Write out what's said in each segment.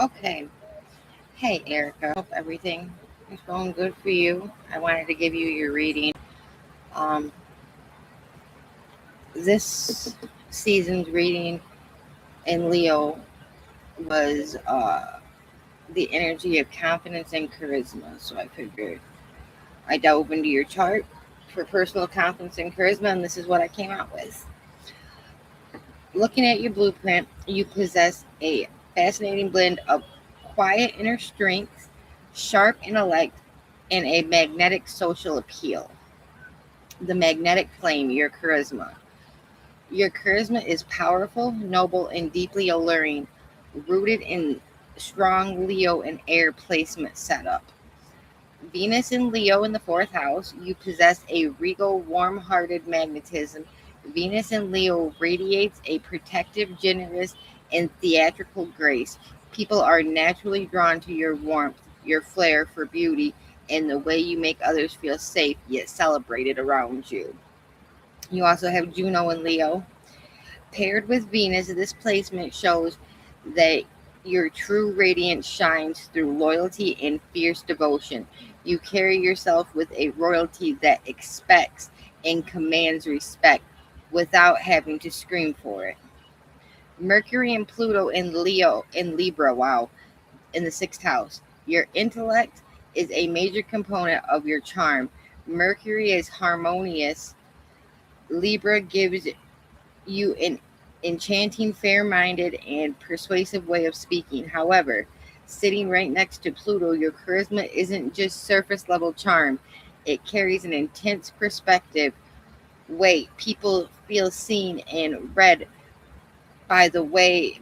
Okay. Hey, Erica. Hope everything is going good for you. I wanted to give you your reading. Um, this season's reading in Leo was the energy of confidence and charisma. So I figured I dove into your chart for personal confidence and charisma, and this is what I came out with. Looking at your blueprint, you possess a fascinating blend of quiet inner strength, sharp intellect, and a magnetic social appeal. The magnetic flame, your charisma. Your charisma is powerful, noble, and deeply alluring, rooted in strong Leo and air placement setup. Venus in Leo in the fourth house, you possess a regal, warm hearted magnetism. Venus in Leo radiates a protective, generous, and theatrical grace. People are naturally drawn to your warmth, your flair for beauty, and the way you make others feel safe yet celebrated around you. You also have Juno in Leo. Paired with Venus, this placement shows that your true radiance shines through loyalty and fierce devotion. You carry yourself with a royalty that expects and commands respect without having to scream for it. Mercury and Pluto in Leo in Libra, wow, in the sixth house. Your intellect is a major component of your charm. Mercury is harmonious. Libra gives you an enchanting, fair minded, and persuasive way of speaking. However, sitting right next to Pluto, your charisma isn't just surface level charm, it carries an intense perspective. Weight. People feel seen and read by the way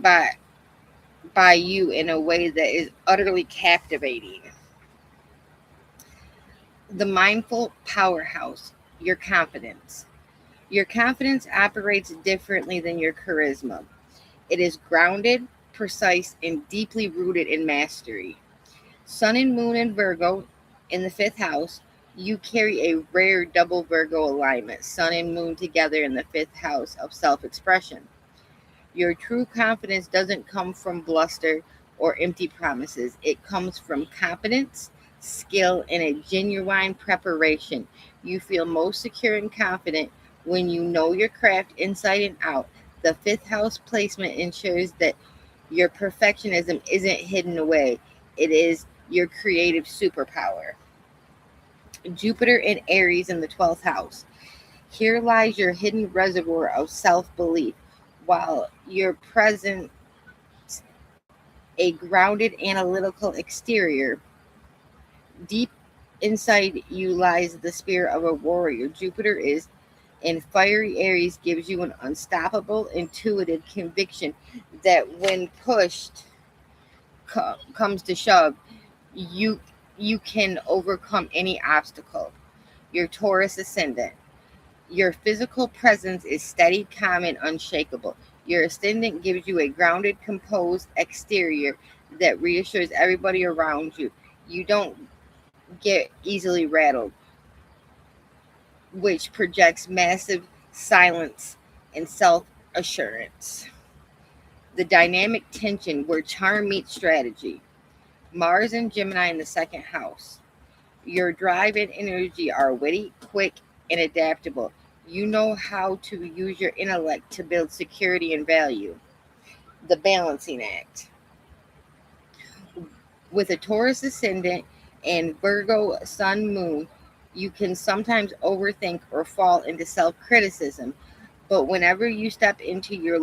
by you in a way that is utterly captivating. The mindful powerhouse, your confidence. Your confidence operates differently than your charisma. It is grounded, precise, and deeply rooted in mastery. Sun and Moon in Virgo in the fifth house, you carry a rare double Virgo alignment, Sun and Moon together in the fifth house of self expression. Your true confidence doesn't come from bluster or empty promises, it comes from competence, skill, and a genuine preparation. You feel most secure and confident when you know your craft inside and out. The fifth house placement ensures that your perfectionism isn't hidden away, it is your creative superpower. Jupiter in Aries in the 12th house. Here lies your hidden reservoir of self belief. While your presence a grounded analytical exterior, deep inside you lies the spirit of a warrior. Jupiter is in fiery Aries gives you an unstoppable, intuitive conviction that when pushed comes to shove, you you can overcome any obstacle. Your Taurus ascendant. Your physical presence is steady, calm, and unshakable. Your ascendant gives you a grounded, composed exterior that reassures everybody around you. You don't get easily rattled, which projects massive silence and self assurance. The dynamic tension where charm meets strategy. Mars and Gemini in the second house. Your drive and energy are witty, quick, and adaptable. You know how to use your intellect to build security and value. The balancing act. With a Taurus ascendant and Virgo sun moon, you can sometimes overthink or fall into self criticism. But whenever you step into your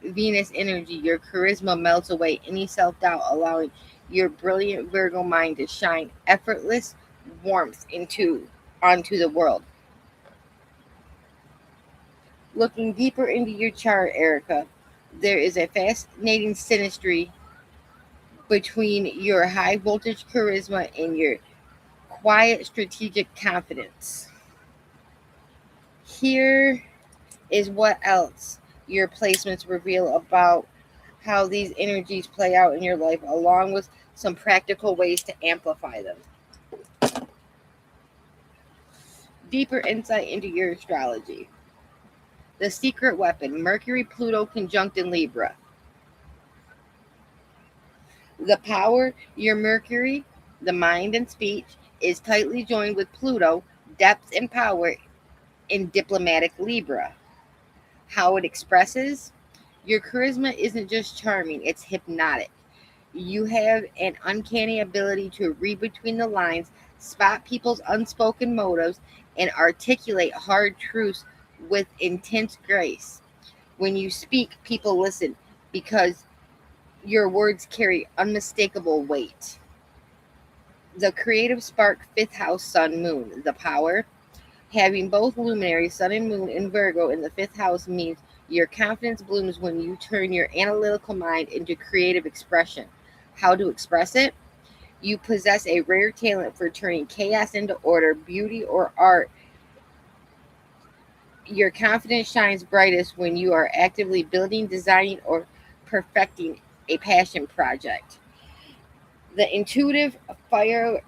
Venus energy, your charisma melts away any self doubt, allowing your brilliant Virgo mind to shine effortless warmth into onto the world. Looking deeper into your chart, Erica, there is a fascinating synastry between your high voltage charisma and your quiet strategic confidence. Here is what else your placements reveal about how these energies play out in your life, along with some practical ways to amplify them. Deeper insight into your astrology. The secret weapon, Mercury Pluto conjunct in Libra. The power, your Mercury, the mind and speech, is tightly joined with Pluto, depth and power in diplomatic Libra. How it expresses, your charisma isn't just charming, it's hypnotic. You have an uncanny ability to read between the lines, spot people's unspoken motives, and articulate hard truths with intense grace. When you speak, people listen because your words carry unmistakable weight. The creative spark, fifth house, sun, moon. The power, having both luminaries, sun and moon, in Virgo in the fifth house means your confidence blooms when you turn your analytical mind into creative expression. How to express it? You possess a rare talent for turning chaos into order, beauty, or art. Your confidence shines brightest when you are actively building, designing, or perfecting a passion project. The intuitive fire,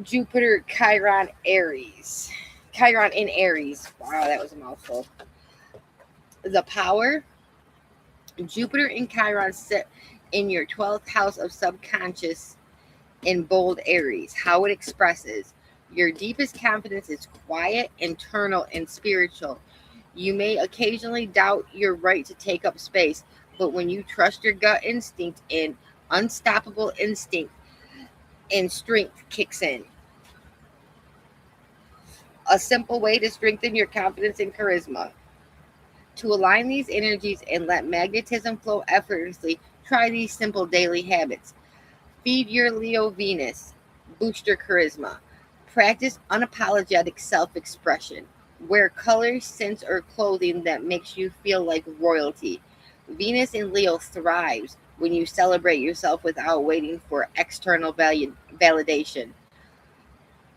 Jupiter, Chiron, Aries. Chiron in Aries. Wow, that was a mouthful. The power, Jupiter and Chiron sit in your 12th house of subconscious in bold Aries. How it expresses, your deepest confidence is quiet, internal, and spiritual. You may occasionally doubt your right to take up space, but when you trust your gut instinct and unstoppable instinct and strength kicks in. A simple way to strengthen your confidence and charisma. To align these energies and let magnetism flow effortlessly, try these simple daily habits. Feed your Leo Venus. Boost your charisma. Practice unapologetic self-expression. Wear colors, scents, or clothing that makes you feel like royalty. Venus in Leo thrives when you celebrate yourself without waiting for external validation.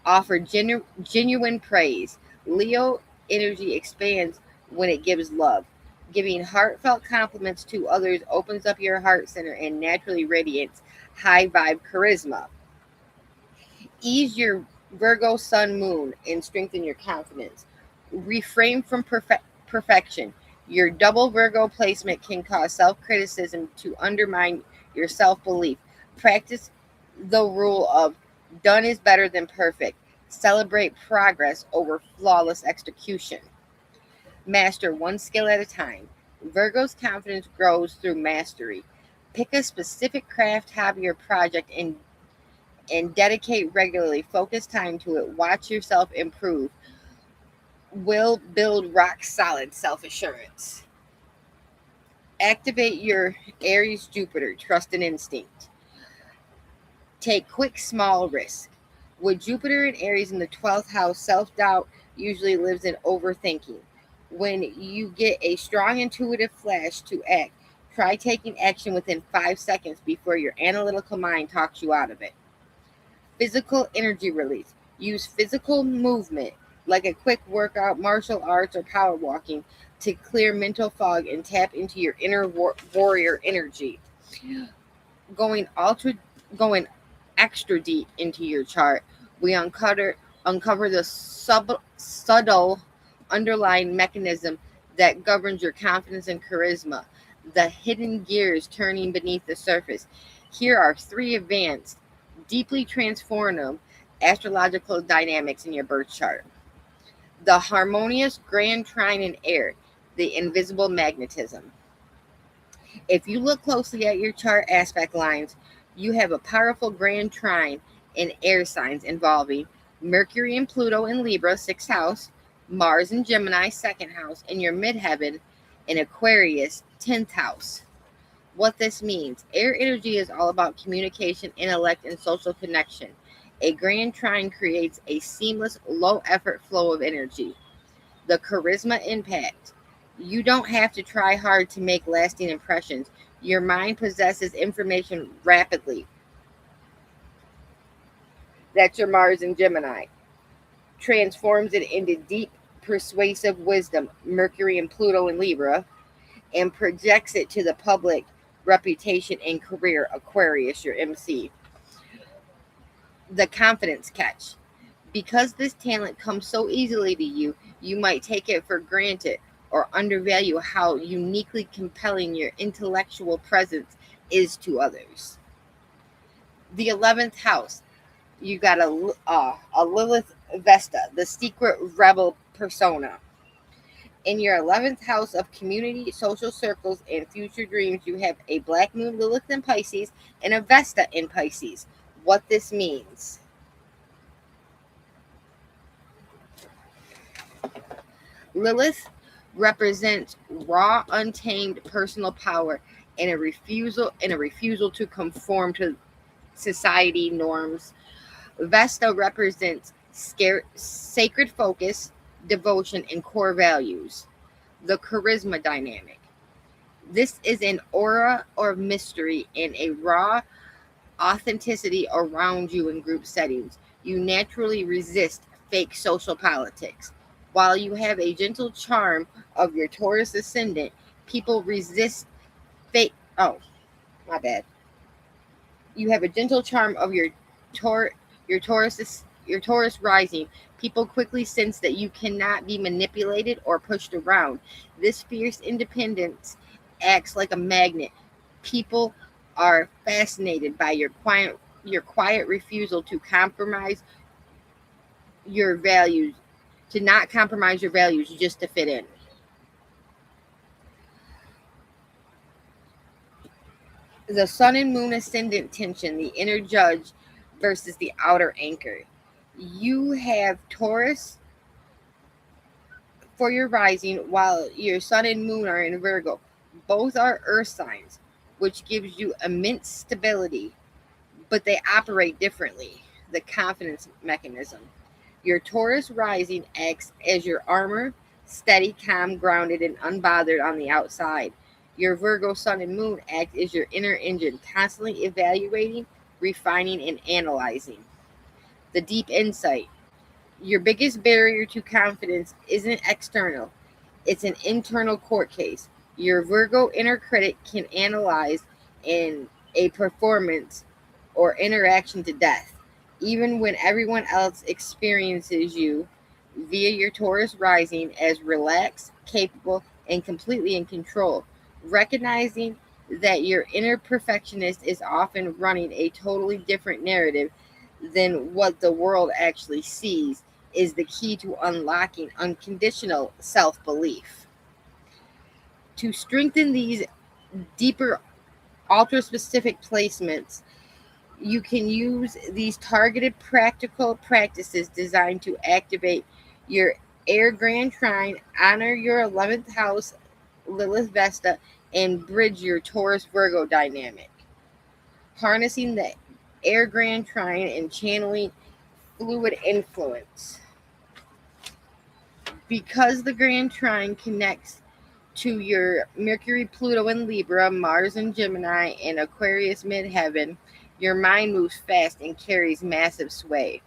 Offer genuine praise. Leo energy expands when it gives love. Giving heartfelt compliments to others opens up your heart center and naturally radiates high vibe charisma. Ease your Virgo sun moon and strengthen your confidence. Refrain from perfection. Your double Virgo placement can cause self criticism to undermine your self belief. Practice the rule of done is better than perfect. Celebrate progress over flawless execution. Master one skill at a time. Virgo's confidence grows through mastery. Pick a specific craft, hobby, or project and dedicate regularly. Focus time to it. Watch yourself improve. Will build rock solid self assurance. Activate your Aries Jupiter, trust and instinct. Take quick, small risks. With Jupiter and Aries in the 12th house, self doubt usually lives in overthinking. When you get a strong intuitive flash to act, try taking action within 5 seconds before your analytical mind talks you out of it. Physical energy release. Use physical movement, like a quick workout, martial arts, or power walking, to clear mental fog and tap into your inner warrior energy. Going ultra, going extra deep into your chart, we uncover the subtle underlying mechanism that governs your confidence and charisma, the hidden gears turning beneath the surface. Here are three advanced, deeply transformative astrological dynamics in your birth chart. The harmonious grand trine in air, the invisible magnetism. If you look closely at your chart aspect lines, you have a powerful grand trine in air signs involving Mercury and Pluto in Libra, 6th house, Mars and Gemini, 2nd house, and your midheaven in Aquarius, 10th house. What this means: air energy is all about communication, intellect, and social connection. A grand trine creates a seamless, low effort flow of energy. The charisma impact. You don't have to try hard to make lasting impressions. Your mind possesses information rapidly. That's your Mars and Gemini. Transforms it into deep, persuasive wisdom, Mercury and Pluto in Libra, and projects it to the public reputation and career, Aquarius, your MC. The confidence catch. Because this talent comes so easily to you, you might take it for granted or undervalue how uniquely compelling your intellectual presence is to others. The 11th house, you got a Lilith Vesta, the secret rebel persona. In your 11th house of community, social circles, and future dreams, you have a Black Moon Lilith in Pisces and a Vesta in Pisces. What this means: Lilith represents raw, untamed personal power and a refusal to conform to society norms. Vesta represents sacred focus, devotion, and core values. The charisma dynamic. This is an aura or mystery and a raw authenticity around you in group settings. You naturally resist fake social politics. While you have a gentle charm of your Taurus ascendant, people resist fake. Oh, my bad. You have a gentle charm of Tor, your Taurus rising. People quickly sense that you cannot be manipulated or pushed around. This fierce independence acts like a magnet. People are fascinated by your quiet refusal to compromise your values, to not compromise your values just to fit in. The sun and moon ascendant tension, the inner judge versus the outer anchor. You have Taurus for your rising, while your sun and moon are in Virgo. Both are earth signs, which gives you immense stability, but they operate differently. The confidence mechanism. Your Taurus rising acts as your armor, steady, calm, grounded, and unbothered on the outside. Your Virgo sun and moon act as your inner engine, constantly evaluating, refining, and analyzing. The deep insight. Your biggest barrier to confidence isn't external, it's an internal court case. Your Virgo inner critic can analyze in a performance or interaction to death, even when everyone else experiences you via your Taurus rising as relaxed, capable, and completely in control. Recognizing that your inner perfectionist is often running a totally different narrative than what the world actually sees is the key to unlocking unconditional self belief. To strengthen these deeper, ultra specific placements, you can use these targeted practical practices designed to activate your air grand trine, honor your 11th house Lilith Vesta, and bridge your Taurus Virgo dynamic. Harnessing the air grand trine and channeling fluid influence. Because the grand trine connects to your Mercury, Pluto, and Libra, Mars and Gemini, and Aquarius midheaven, your mind moves fast and carries massive sway.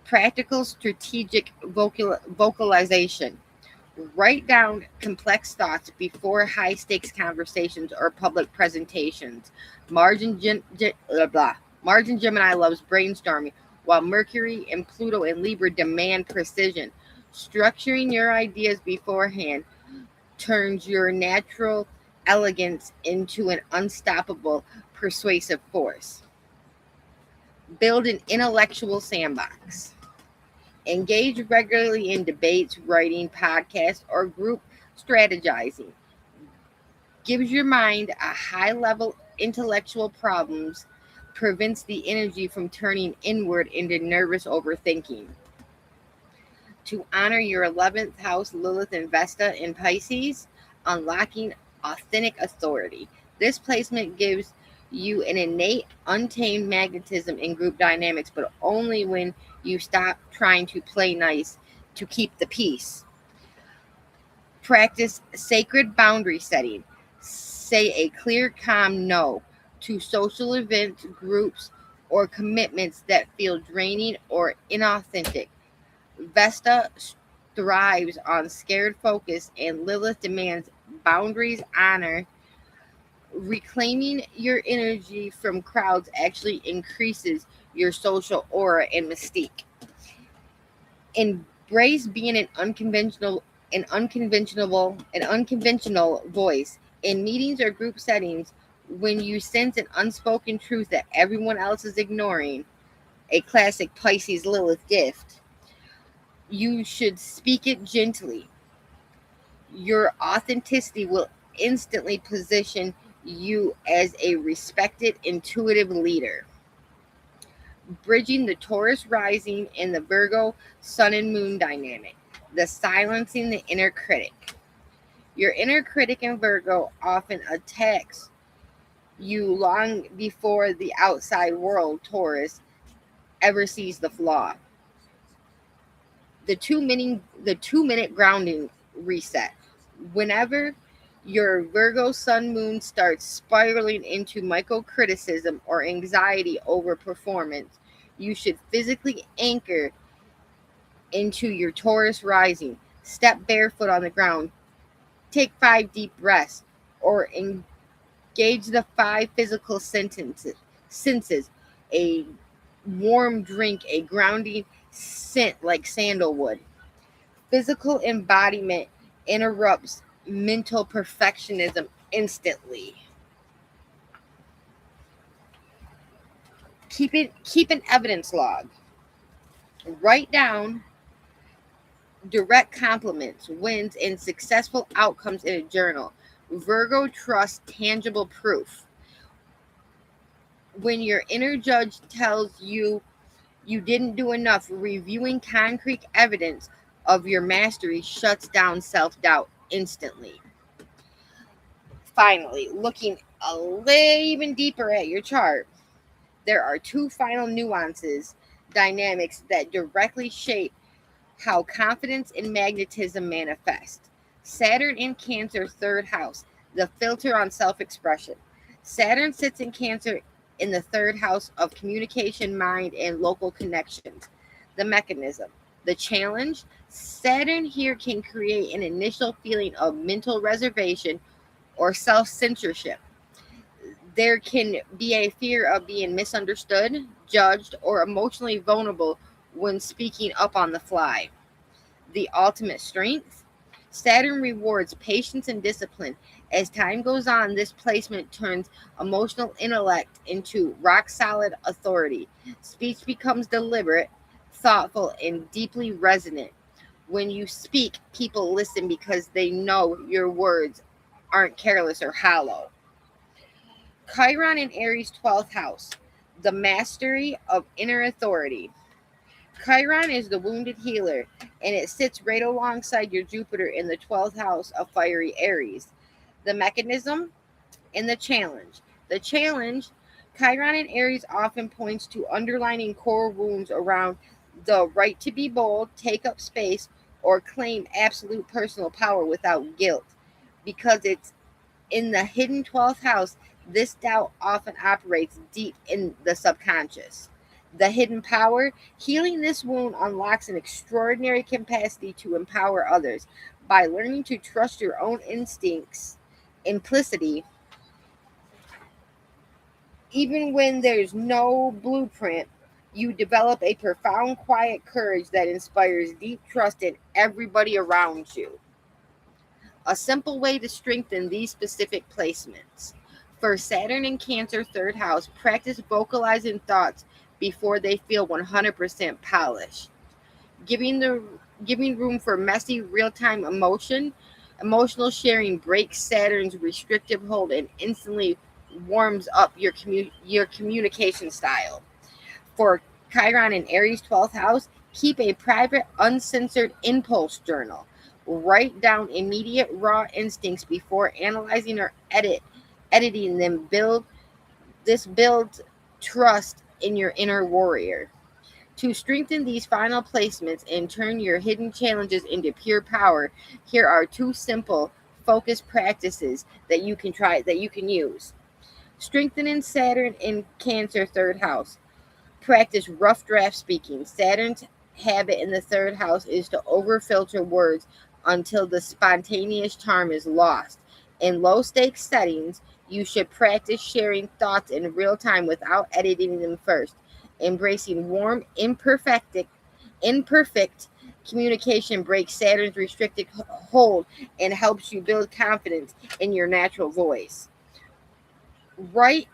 Practical strategic vocalization. Write down complex thoughts before high stakes conversations or public presentations. Mars and, blah, blah. Mars and Gemini loves brainstorming, while Mercury and Pluto and Libra demand precision. Structuring your ideas beforehand turns your natural elegance into an unstoppable, persuasive force. Build an intellectual sandbox. Engage regularly in debates, writing, podcasts, or group strategizing. Gives your mind a high level intellectual problems, prevents the energy from turning inward into nervous overthinking. To honor your 11th house Lilith and Vesta in Pisces, unlocking authentic authority. This placement gives you an innate, untamed magnetism in group dynamics, but only when you stop trying to play nice to keep the peace. Practice sacred boundary setting. Say a clear, calm no to social events, groups, or commitments that feel draining or inauthentic. Vesta thrives on scared focus, and Lilith demands boundaries, honor. Reclaiming your energy from crowds actually increases your social aura and mystique. Embrace being an unconventional voice in meetings or group settings. When you sense an unspoken truth that everyone else is ignoring, a classic Pisces Lilith gift, you should speak it gently. Your authenticity will instantly position you as a respected, intuitive leader. Bridging the Taurus rising and the Virgo sun and moon dynamic, the silencing the inner critic. Your inner critic in Virgo often attacks you long before the outside world, Taurus, ever sees the flaw. The 2 minute grounding reset. Whenever your Virgo sun moon starts spiraling into micro criticism or anxiety over performance, you should physically anchor into your Taurus rising. Step barefoot on the ground. Take 5 deep breaths or engage the 5 physical senses. A warm drink, a grounding scent like sandalwood. Physical embodiment interrupts mental perfectionism instantly. Keep an evidence log. Write down direct compliments, wins, and successful outcomes in a journal. Virgo trusts tangible proof. When your inner judge tells you you didn't do enough, reviewing concrete evidence of your mastery shuts down self-doubt instantly. Finally, looking a little even deeper at your chart, there are 2 final dynamics that directly shape how confidence and magnetism manifest. Saturn in Cancer, third house, the filter on self expression. Saturn sits in Cancer in the third house of communication, mind, and local connections. The mechanism, the challenge. Saturn here can create an initial feeling of mental reservation or self censorship. There can be a fear of being misunderstood, judged, or emotionally vulnerable when speaking up on the fly. The ultimate strength. Saturn rewards patience and discipline. As time goes on, this placement turns emotional intellect into rock solid authority. Speech becomes deliberate, thoughtful, and deeply resonant. When you speak, people listen because they know your words aren't careless or hollow. Chiron in Aries 12th house, the mastery of inner authority. Chiron is the wounded healer, and it sits right alongside your Jupiter in the 12th house of fiery Aries. The mechanism and the challenge. The challenge, Chiron in Aries often points to underlining core wounds around the right to be bold, take up space, or claim absolute personal power without guilt. Because it's in the hidden 12th house, this doubt often operates deep in the subconscious. The hidden power, healing this wound unlocks an extraordinary capacity to empower others. By learning to trust your own instincts, implicity, even when there's no blueprint, you develop a profound, quiet courage that inspires deep trust in everybody around you. A simple way to strengthen these specific placements. For Saturn in Cancer, third house, practice vocalizing thoughts before they feel 100% polished. Giving the giving room for messy, real-time emotional sharing breaks Saturn's restrictive hold and instantly warms up your communication style. For Chiron in Aries 12th house, keep a private, uncensored impulse journal. Write down immediate raw instincts before analyzing or editing them. Builds trust in your inner warrior. To strengthen these final placements and turn your hidden challenges into pure power, here are 2 simple focused practices that you can use. Strengthening Saturn in Cancer third house. Practice rough draft speaking. Saturn's habit in the third house is to overfilter words until the spontaneous charm is lost. In low stakes settings, you should practice sharing thoughts in real time without editing them first. Embracing warm, imperfect communication breaks Saturn's restricted hold and helps you build confidence in your natural voice. Write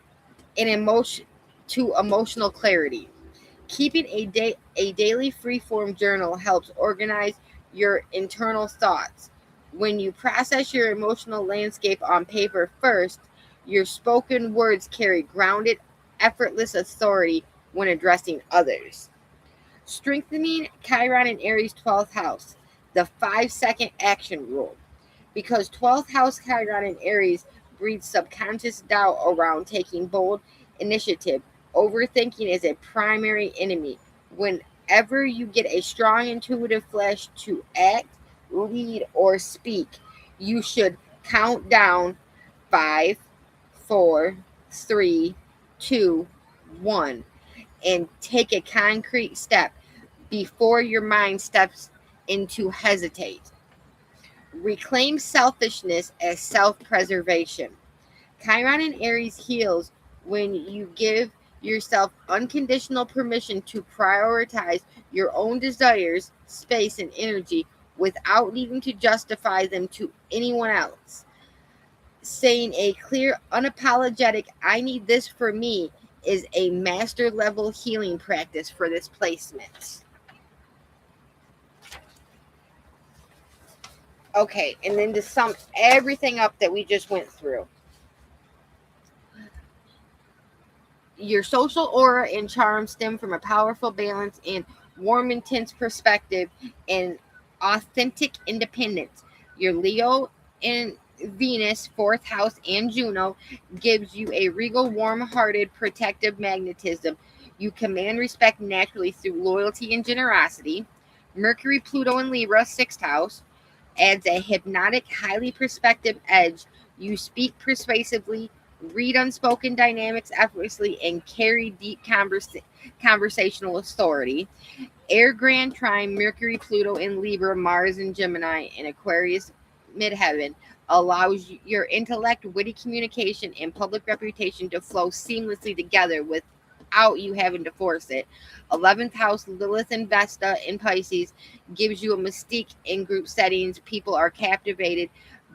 an emotion to emotional clarity. Keeping a daily free-form journal helps organize your internal thoughts. When you process your emotional landscape on paper first, your spoken words carry grounded, effortless authority when addressing others. Strengthening Chiron in Aries 12th house, the 5-second action rule. Because 12th house Chiron in Aries breeds subconscious doubt around taking bold initiative. Overthinking is a primary enemy. Whenever you get a strong intuitive flash to act, lead, or speak, you should count down 5, 4, 3, 2, 1, and take a concrete step before your mind steps into hesitate. Reclaim selfishness as self preservation. Chiron in Aries heals when you give yourself unconditional permission to prioritize your own desires, space, and energy without needing to justify them to anyone else. Saying a clear, unapologetic, I need this for me, is a master level healing practice for this placement. Okay, and then to sum everything up that we just went through, your social aura and charm stem from a powerful balance and warm, intense perspective and authentic independence. Your Leo and Venus, fourth house, and Juno gives you a regal, warm hearted, protective magnetism. You command respect naturally through loyalty and generosity. Mercury, Pluto, and Libra, sixth house, adds a hypnotic, highly perspective edge. You speak persuasively, read unspoken dynamics effortlessly, and carry deep conversational authority. Air Grand Trine, Mercury, Pluto, and Libra, Mars, and Gemini, and Aquarius midheaven allows your intellect, witty communication, and public reputation to flow seamlessly together without you having to force it. 11th house, Lilith and Vesta in Pisces gives you a mystique in group settings. People are captivated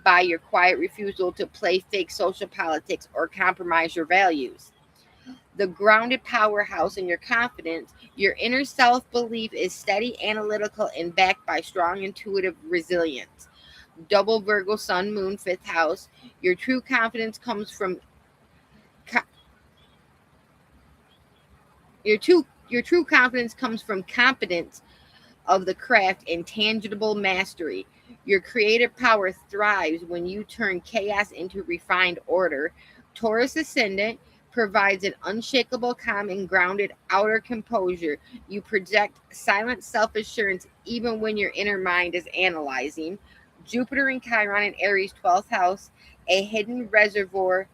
by your quiet refusal to play fake social politics or compromise your values. The grounded powerhouse in your confidence, your inner self belief is steady, analytical, and backed by strong intuitive resilience. Double Virgo Sun Moon, fifth house, your true confidence comes from your true confidence comes from competence of the craft and tangible mastery. Your creative power thrives when you turn chaos into refined order. Taurus ascendant provides an unshakable, calm, and grounded outer composure. You project silent self assurance even when your inner mind is analyzing. Jupiter and Chiron in Aries, 12th house, a hidden reservoir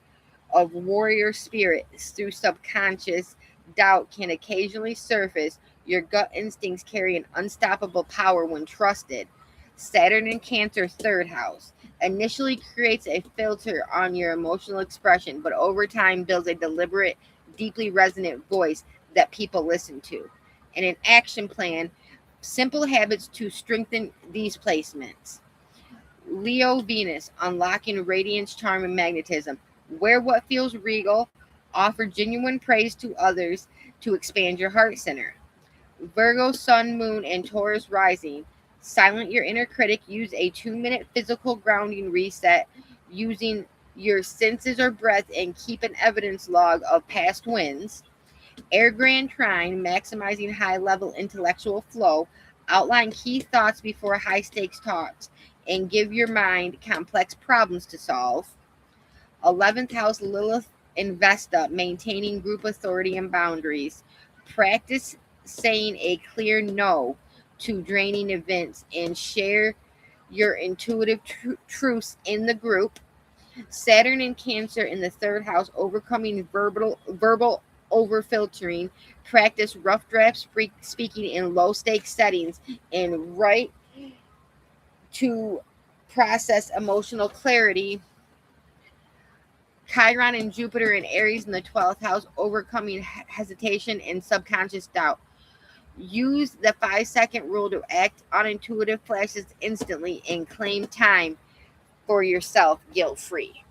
of warrior spirit through subconscious doubt can occasionally surface. Your gut instincts carry an unstoppable power when trusted. Saturn in Cancer, third house, initially creates a filter on your emotional expression, but over time builds a deliberate, deeply resonant voice that people listen to. And an action plan, simple habits to strengthen these placements. Leo Venus, unlocking radiance, charm, and magnetism. Wear what feels regal. Offer genuine praise to others to expand your heart center. Virgo, Sun, Moon, and Taurus rising. Silent your inner critic. Use a 2-minute physical grounding reset using your senses or breath and keep an evidence log of past wins. Air Grand Trine, maximizing high level intellectual flow. Outline key thoughts before high stakes talks and give your mind complex problems to solve. 11th house, Lilith and Vesta, maintaining group authority and boundaries. Practice saying a clear no to draining events and share your intuitive truths in the group. Saturn and Cancer in the third house, overcoming verbal overfiltering. Practice rough draft speaking in low stakes settings and write to process emotional clarity. Chiron and Jupiter and Aries in the 12th house, overcoming hesitation and subconscious doubt. Use the 5-second rule to act on intuitive flashes instantly and claim time for yourself guilt free.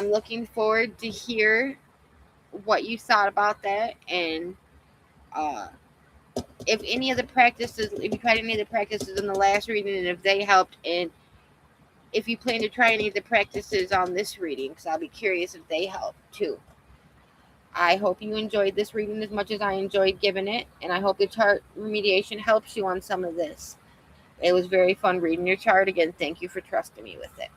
I'm looking forward to hear what you thought about that, and if any of the practices, if you tried any of the practices in the last reading, and if they helped, and if you plan to try any of the practices on this reading, because I'll be curious if they help too. I hope you enjoyed this reading as much as I enjoyed giving it, and I hope the chart remediation helps you on some of this. It was very fun reading your chart. Again, thank you for trusting me with it.